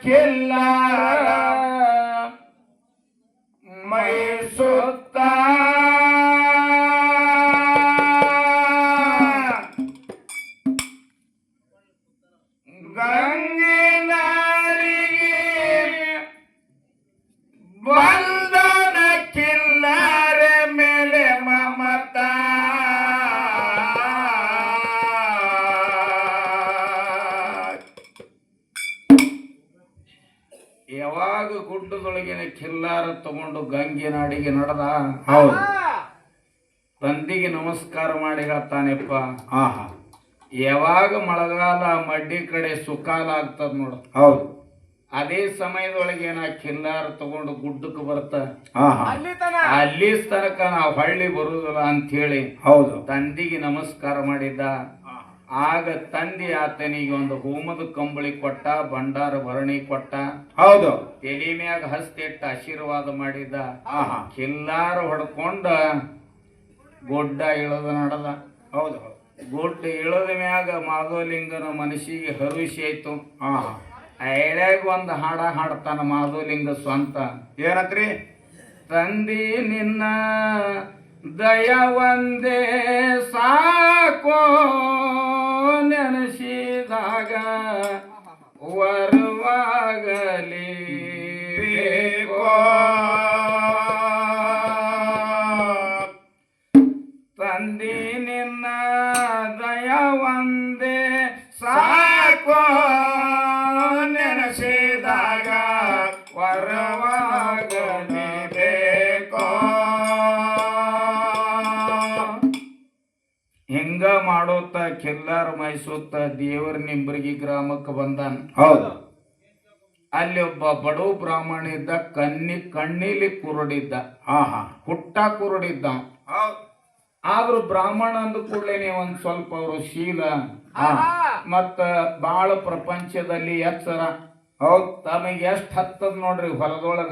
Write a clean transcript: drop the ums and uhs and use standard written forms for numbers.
ಖಿಲ್ಲಾರ ಮೈ ಸುತ್ತ ಗಂಗಿನಾರಿಗೆ ಬಂದನ ಖಿಲ್ಲಾರ ಮೇಲೆ ಮಮತ ಯಾವಾಗ ಗುಡ್ಡದೊಳಗಿನ ಖಿಲ್ಲಾರ ತಗೊಂಡು ಗಂಗೆ ನಾಡಿಗೆ ನಡೆದ ಹೌದು ತಂದಿಗೆ ನಮಸ್ಕಾರ ಮಾಡಿ ಹೇಳ್ತಾನೆಪ್ಪ. ಆಹಾ, ಯಾವಾಗ ಮಳೆಗಾಲ ಮಡ್ಡಿ ಕಡೆ ಸುಕಾಲ ಆಗ್ತದ ನೋಡು, ಹೌದು ಅದೇ ಸಮಯದೊಳಗೆ ನಾ ಖಿಲ್ಲಾರ ತಗೊಂಡು ಗುಡ್ಡಕ್ಕೆ ಬರ್ತ ಆಹಾ ಅಲ್ಲಿ ತನಕ ನಾವು ಹಳ್ಳಿ ಬರುದಿಲ್ಲ ಅಂತ ಹೇಳಿ ಹೌದು ತಂದಿಗೆ ನಮಸ್ಕಾರ ಮಾಡಿದ್ದ. ಆಗ ತಂದೆ ಆತನಿಗೆ ಒಂದು ಹೋಮದ ಕಂಬಳಿ ಕೊಟ್ಟ, ಭಂಡಾರ ಭರಣಿ ಕೊಟ್ಟ, ಹೌದು ತಲೆ ಮ್ಯಾಗ ಹಸ್ತಿಟ್ಟ ಆಶೀರ್ವಾದ ಮಾಡಿದ್ದ. ಆಹಾ ಖಿಲ್ಲಾರ ಹೊಡ್ಕೊಂಡ ಗುಡ್ಡ ಇಳದ ನಡೆದ. ಹೌದು ಗುಡ್ಡ ಇಳದ ಮ್ಯಾಗ ಮಾಧವಲಿಂಗನ ಮನಸ್ಸಿಗೆ ಹರುಷಿ ಆಯ್ತು. ಆಹಾ ಎಳ್ಯಾಗ ಒಂದು ಹಾಡ ಹಾಡ್ತಾನ ಮಾಧವಲಿಂಗ ಸ್ವಂತ. ಏನತ್ರಿ? ತಂದಿ ನಿನ್ನ ದಯ ಒಂದೇ ಸಾಕೋ ನೆನಸಿದಾಗ ವರವಾಗಲಿ ತಂದಿ ನಿನ್ನ ದಯ ಒಂದೇ ಸಾಕೋ ನೆನಸಿದಾಗ ವರವಾಗಲಿ ಬೇಕೋ. ಹಿಂಗ ಮಾಡೋತ ಖಿಲ್ಲಾರ ಮೈಸೂತ ದೇವರ ನಿಂಬರ್ಗಿ ಗ್ರಾಮಕ್ಕೆ ಬಂದಾನ. ಹೌದು ಅಲ್ಲಿ ಒಬ್ಬ ಬಡವ ಬ್ರಾಹ್ಮಣ ಇದ್ದ, ಕಣ್ಣೀಲಿ ಕುರುಡಿದ್ದ. ಆಹಾ ಹುಟ್ಟ ಕುರುಡಿದ್ದ. ಹೌದು ಆದ್ರೂ ಬ್ರಾಹ್ಮಣ ಅಂದ ಕೂಡಲೇ ಒಂದ್ ಸ್ವಲ್ಪ ಅವರು ಶೀಲ ಮತ್ತ ಬಾಳ ಪ್ರಪಂಚದಲ್ಲಿ ಎಚ್ಚರ. ಹೌದು ತಮಗೆ ಎಷ್ಟ್ ಹತ್ತದ ನೋಡ್ರಿ ಹೊಲದೊಳಗ.